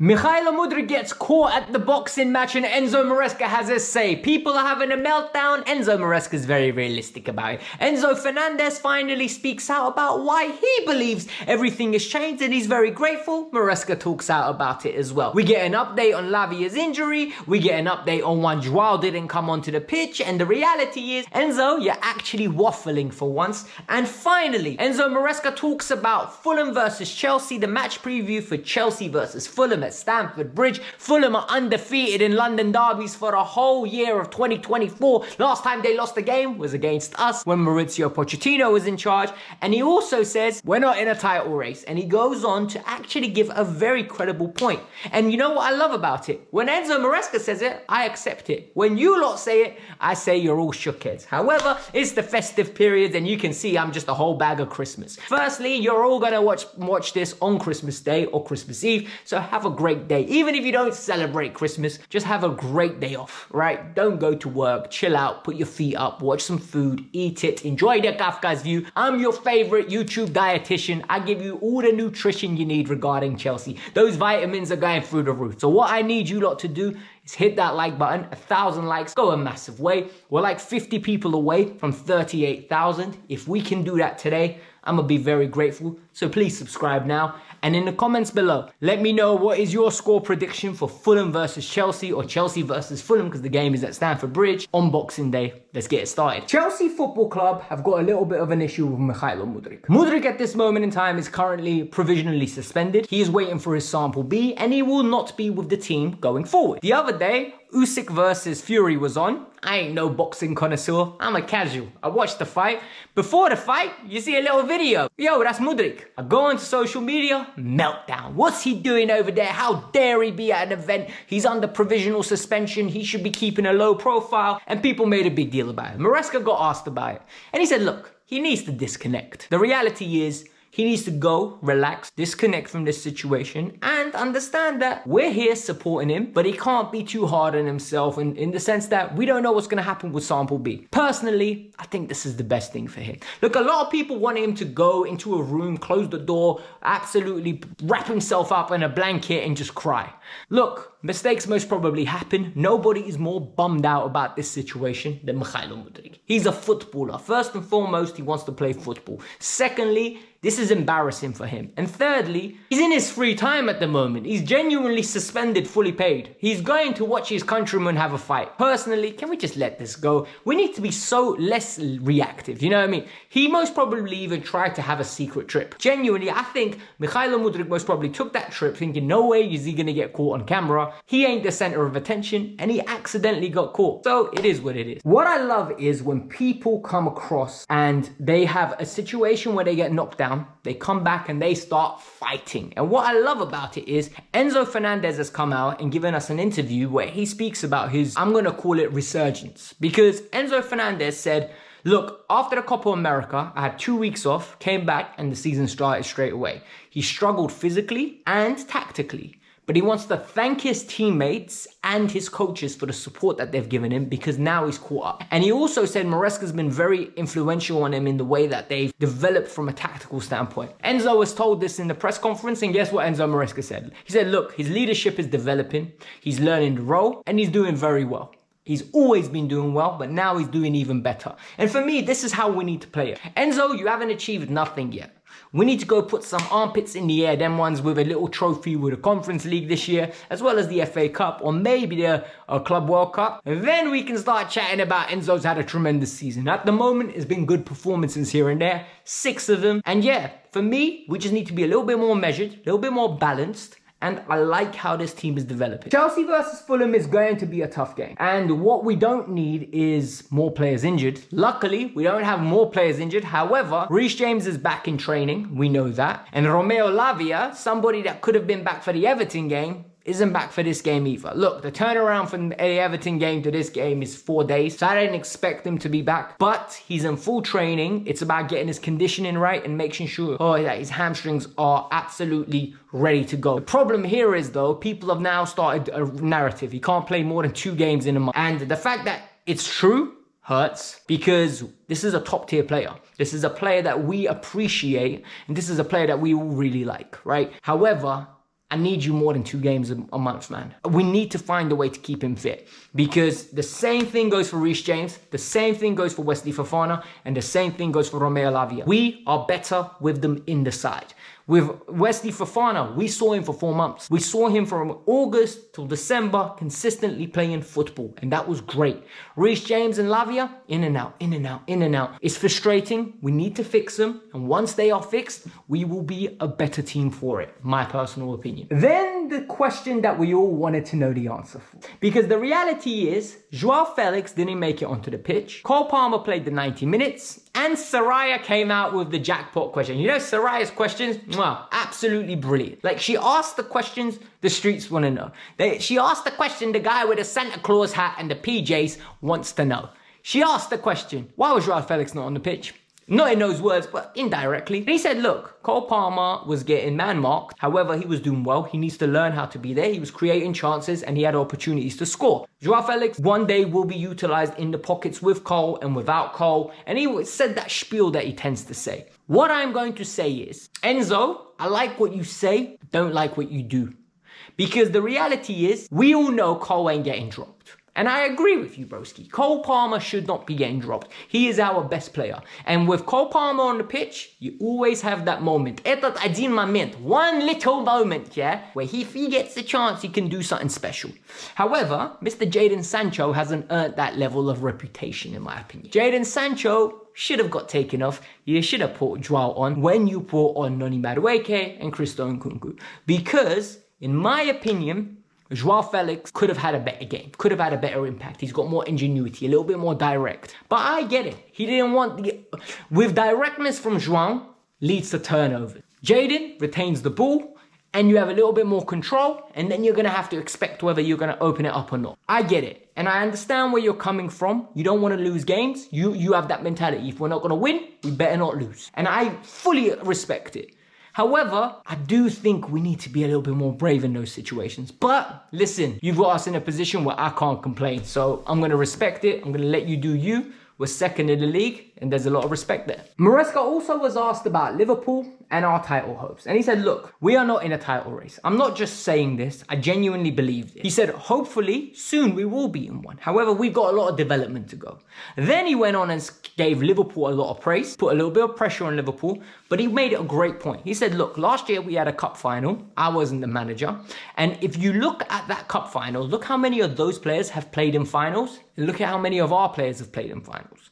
Mikhailo Mudryk gets caught at the boxing match and Enzo Maresca has his say. People are having a meltdown. Enzo Maresca is very realistic about it. Enzo Fernandez finally speaks out about why he believes everything has changed and he's very grateful. Maresca talks out about it as well. We get an update on Lavia's injury. We get an update on why Joao didn't come onto the pitch. And the reality is, Enzo, you're actually waffling for once. And finally, Enzo Maresca talks about Fulham versus Chelsea, the match preview for Chelsea versus Fulham at Stamford Bridge. Fulham are undefeated in London derbies for a whole year of 2024. Last time they lost a game was against us when Mauricio Pochettino was in charge. And he also says, we're not in a title race. And he goes on to actually give a very credible point. And you know what I love about it? When Enzo Maresca says it, I accept it. When you lot say it, I say you're all shookheads. However, it's the festive period and you can see I'm just a whole bag of Christmas. Firstly, you're all gonna watch this on Christmas Day or Christmas Eve, so have a great day. Even if you don't celebrate Christmas, just have a great day off, right? Don't go to work, chill out, put your feet up, watch some food, eat it, enjoy the Kavkas View. I'm your favorite YouTube dietitian. I give you all the nutrition you need regarding Chelsea. Those vitamins are going through the roof. So what I need you lot to do is hit that like button. 1,000 likes go a massive way. We're like 50 people away from 38,000. If we can do that today, I'm gonna be very grateful. So please subscribe now. And in the comments below, let me know what is your score prediction for Fulham versus Chelsea or Chelsea versus Fulham, because the game is at Stamford Bridge on Boxing Day. Let's get it started. Chelsea Football Club have got a little bit of an issue with Mikhailo Mudryk. Mudryk at this moment in time is currently provisionally suspended. He is waiting for his sample B and he will not be with the team going forward. The other day, Usyk versus Fury was on. I ain't no boxing connoisseur. I'm a casual. I watched the fight. Before the fight, you see a little video. Yo, that's Mudryk. I go onto social media, meltdown. What's he doing over there? How dare he be at an event? He's under provisional suspension. He should be keeping a low profile. And people made a big deal about it. Maresca got asked about it. And he said, look, he needs to disconnect. The reality is, he needs to go, relax, disconnect from this situation and understand that we're here supporting him, but he can't be too hard on himself in the sense that we don't know what's going to happen with Sample B. Personally, I think this is the best thing for him. Look, a lot of people want him to go into a room, close the door, absolutely wrap himself up in a blanket and just cry. Look, mistakes most probably happen. Nobody is more bummed out about this situation than Mikhailo Mudryk. He's a footballer. First and foremost, he wants to play football. Secondly, this is embarrassing for him. And thirdly, he's in his free time at the moment. He's genuinely suspended, fully paid. He's going to watch his countrymen have a fight. Personally, can we just let this go? We need to be so less reactive, you know what I mean? He most probably even tried to have a secret trip. Genuinely, I think Mikhailo Mudryk most probably took that trip thinking, no way is he gonna get caught on camera. He ain't the center of attention and he accidentally got caught. So it is what it is. What I love is when people come across and they have a situation where they get knocked down, they come back and they start fighting. And what I love about it is Enzo Fernandez has come out and given us an interview where he speaks about his, I'm going to call it resurgence. Because Enzo Fernandez said, look, after the Copa America, I had 2 weeks off, came back and the season started straight away. He struggled physically and tactically. But he wants to thank his teammates and his coaches for the support that they've given him because now he's caught up. And he also said Maresca's been very influential on him in the way that they've developed from a tactical standpoint. Enzo was told this in the press conference and guess what Enzo Maresca said? He said, look, his leadership is developing, he's learning the role and he's doing very well. He's always been doing well, but now he's doing even better. And for me, this is how we need to play it. Enzo, you haven't achieved nothing yet. We need to go put some armpits in the air, them ones with a little trophy with the Conference League this year, as well as the FA Cup, or maybe the Club World Cup. And then we can start chatting about Enzo's had a tremendous season. At the moment, it's been good performances here and there, 6 of them. And yeah, for me, we just need to be a little bit more measured, a little bit more balanced. And I like how this team is developing. Chelsea versus Fulham is going to be a tough game. And what we don't need is more players injured. Luckily, we don't have more players injured. However, Reece James is back in training. We know that. And Romero Lavia, somebody that could have been back for the Everton game, isn't back for this game either. Look, the turnaround from the Everton game to this game is 4 days, so I didn't expect him to be back, but he's in full training. It's about getting his conditioning right and making sure that his hamstrings are absolutely ready to go. The problem here is though, people have now started a narrative. He can't play more than 2 games in a month. And the fact that it's true hurts because this is a top tier player. This is a player that we appreciate and this is a player that we all really like, right? However, I need you more than 2 games a month, man. We need to find a way to keep him fit, because the same thing goes for Reece James, the same thing goes for Wesley Fofana, and the same thing goes for Romero Lavia. We are better with them in the side. With Wesley Fofana, we saw him for 4 months. We saw him from August till December consistently playing football, and that was great. Reece James and Lavia, in and out, in and out, in and out. It's frustrating. We need to fix them, and once they are fixed, we will be a better team for it, my personal opinion. Then the question that we all wanted to know the answer for. Because the reality is, Joao Felix didn't make it onto the pitch. Cole Palmer played the 90 minutes, and Saraya came out with the jackpot question. You know Saraya's questions? Wow, absolutely brilliant. Like, she asked the questions the streets want to know. She asked the question the guy with the Santa Claus hat and the PJs wants to know. She asked the question, why was Joao Felix not on the pitch? Not in those words, but indirectly. And he said, look, Cole Palmer was getting man-marked. However, he was doing well. He needs to learn how to be there. He was creating chances and he had opportunities to score. Joao Felix one day will be utilized in the pockets with Cole and without Cole. And he said that spiel that he tends to say. What I'm going to say is, Enzo, I like what you say, don't like what you do. Because the reality is, we all know Cole ain't getting dropped. And I agree with you, broski. Cole Palmer should not be getting dropped. He is our best player. And with Cole Palmer on the pitch, you always have that moment. Этот один момент. One little moment, yeah? Where if he gets the chance, he can do something special. However, Mr. Jadon Sancho hasn't earned that level of reputation, in my opinion. Jadon Sancho should have got taken off. You should have put Joao on when you put on Noni Madueke and Christo Nkunku. Because, in my opinion, Joao Felix could have had a better game, could have had a better impact. He's got more ingenuity, a little bit more direct. But I get it. He didn't want the... With directness from Joao, leads to turnover. Jadon retains the ball, and you have a little bit more control, and then you're going to have to expect whether you're going to open it up or not. I get it. And I understand where you're coming from. You don't want to lose games. You have that mentality. If we're not going to win, we better not lose. And I fully respect it. However, I do think we need to be a little bit more brave in those situations. But listen, you've got us in a position where I can't complain. So I'm going to respect it. I'm going to let you do you. We're second in the league, and there's a lot of respect there. Maresca also was asked about Liverpool and our title hopes. And he said, look, we are not in a title race. I'm not just saying this. I genuinely believe this. He said, hopefully, soon we will be in one. However, we've got a lot of development to go. Then he went on and gave Liverpool a lot of praise, put a little bit of pressure on Liverpool, but he made it a great point. He said, look, last year we had a cup final. I wasn't the manager. And if you look at that cup final, look how many of those players have played in finals. And look at how many of our players have played in finals.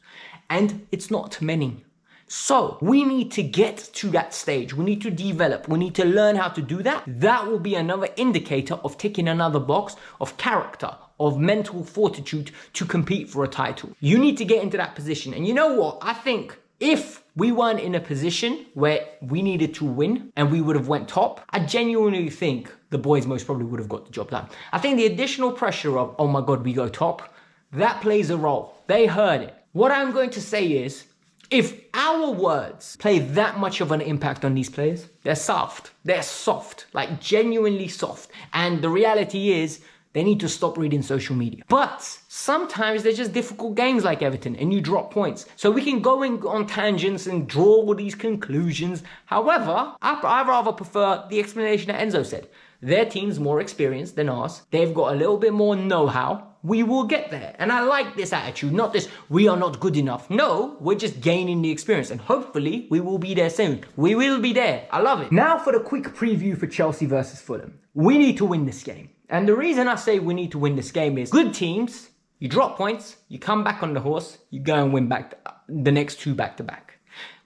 And it's not many. So we need to get to that stage. We need to develop. We need to learn how to do that. That will be another indicator of ticking another box of character, of mental fortitude to compete for a title. You need to get into that position. And you know what? I think if we weren't in a position where we needed to win and we would have went top, I genuinely think the boys most probably would have got the job done. I think the additional pressure of, oh my God, we go top, that plays a role. They heard it. What I'm going to say is, if our words play that much of an impact on these players, they're soft. They're soft, like genuinely soft. And the reality is, they need to stop reading social media. But sometimes they're just difficult games like Everton and you drop points. So we can go in on tangents and draw all these conclusions. However, I rather prefer the explanation that Enzo said. Their team's more experienced than ours. They've got a little bit more know-how. We will get there. And I like this attitude, not this, we are not good enough. No, we're just gaining the experience. And hopefully, we will be there soon. We will be there. I love it. Now for the quick preview for Chelsea versus Fulham. We need to win this game. And the reason I say we need to win this game is good teams, you drop points, you come back on the horse, you go and win back the next 2 back-to-back.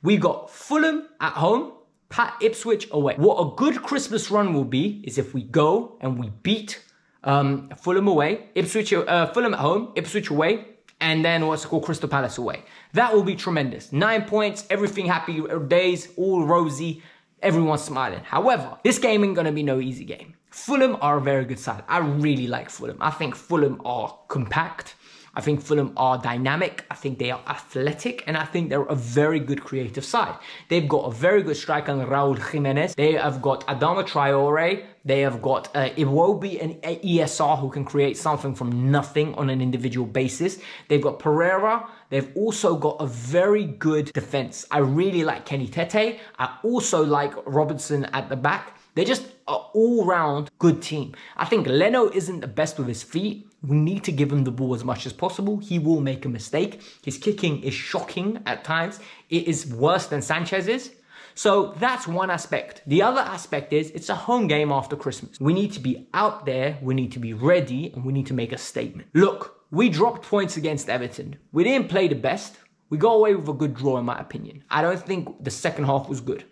We got Fulham at home, Ipswich away. What a good Christmas run will be is if we go and we beat Fulham away, Fulham at home, Ipswich away, and then what's it called, Crystal Palace away. That will be tremendous. 9 points, everything happy days, all rosy, everyone's smiling. However, this game ain't going to be no easy game. Fulham are a very good side. I really like Fulham. I think Fulham are compact. I think Fulham are dynamic. I think they are athletic. And I think they're a very good creative side. They've got a very good striker in Raul Jimenez. They have got Adama Traore. They have got Iwobi and ESR who can create something from nothing on an individual basis. They've got Pereira. They've also got a very good defense. I really like Kenny Tete. I also like Robertson at the back. They're just an all-round good team. I think Leno isn't the best with his feet. We need to give him the ball as much as possible. He will make a mistake. His kicking is shocking at times. It is worse than Sanchez's. So that's one aspect. The other aspect is it's a home game after Christmas. We need to be out there, we need to be ready, and we need to make a statement. Look, we dropped points against Everton. We didn't play the best. We got away with a good draw in my opinion. I don't think the second half was good.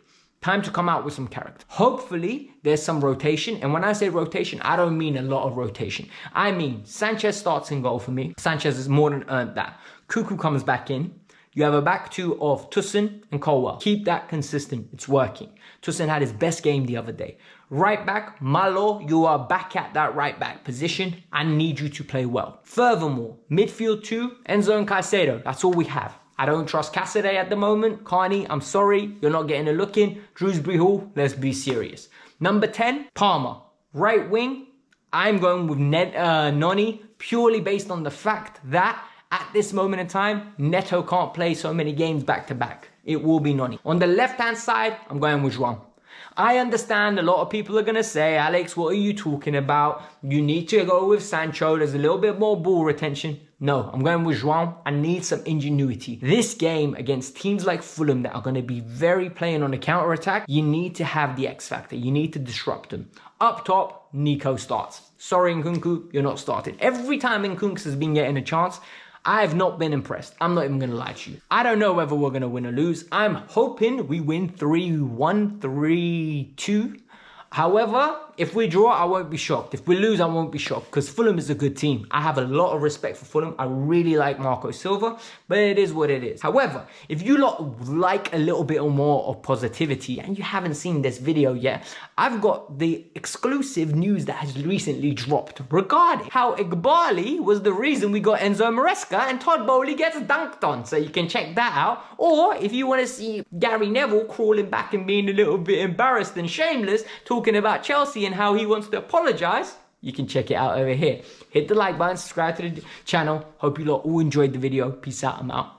Time to come out with some character. Hopefully, there's some rotation. And when I say rotation, I don't mean a lot of rotation. I mean, Sanchez starts in goal for me. Sanchez has more than earned that. Cuckoo comes back in. You have a back two of Tosin and Colwell. Keep that consistent. It's working. Tosin had his best game the other day. Right back, Malo, you are back at that right back position. I need you to play well. Furthermore, midfield two, Enzo and Caicedo. That's all we have. I don't trust Cassidy at the moment. Carney, I'm sorry. You're not getting a look in. Drewsbury Hall, let's be serious. Number 10, Palmer. Right wing, I'm going with Noni purely based on the fact that at this moment in time, Neto can't play so many games back to back. It will be Noni. On the left-hand side, I'm going with Joao. I understand a lot of people are going to say, Alex, what are you talking about? You need to go with Sancho. There's a little bit more ball retention. No, I'm going with Joao. I need some ingenuity. This game against teams like Fulham that are going to be very playing on the counter-attack, you need to have the X factor. You need to disrupt them. Up top, Nico starts. Sorry, Nkunku, you're not starting. Every time Nkunku has been getting a chance, I have not been impressed. I'm not even going to lie to you. I don't know whether we're going to win or lose. I'm hoping we win 3-1, 3-2. However, if we draw, I won't be shocked. If we lose, I won't be shocked because Fulham is a good team. I have a lot of respect for Fulham. I really like Marco Silva, but it is what it is. However, if you lot like a little bit more of positivity and you haven't seen this video yet, I've got the exclusive news that has recently dropped regarding how Igbali was the reason we got Enzo Maresca and Todd Bowley gets dunked on. So you can check that out. Or if you want to see Gary Neville crawling back and being a little bit embarrassed and shameless, talking about Chelsea and how he wants to apologize, you can check it out over here. Hit the like button, subscribe to the channel. Hope you lot all enjoyed the video. Peace out, I'm out.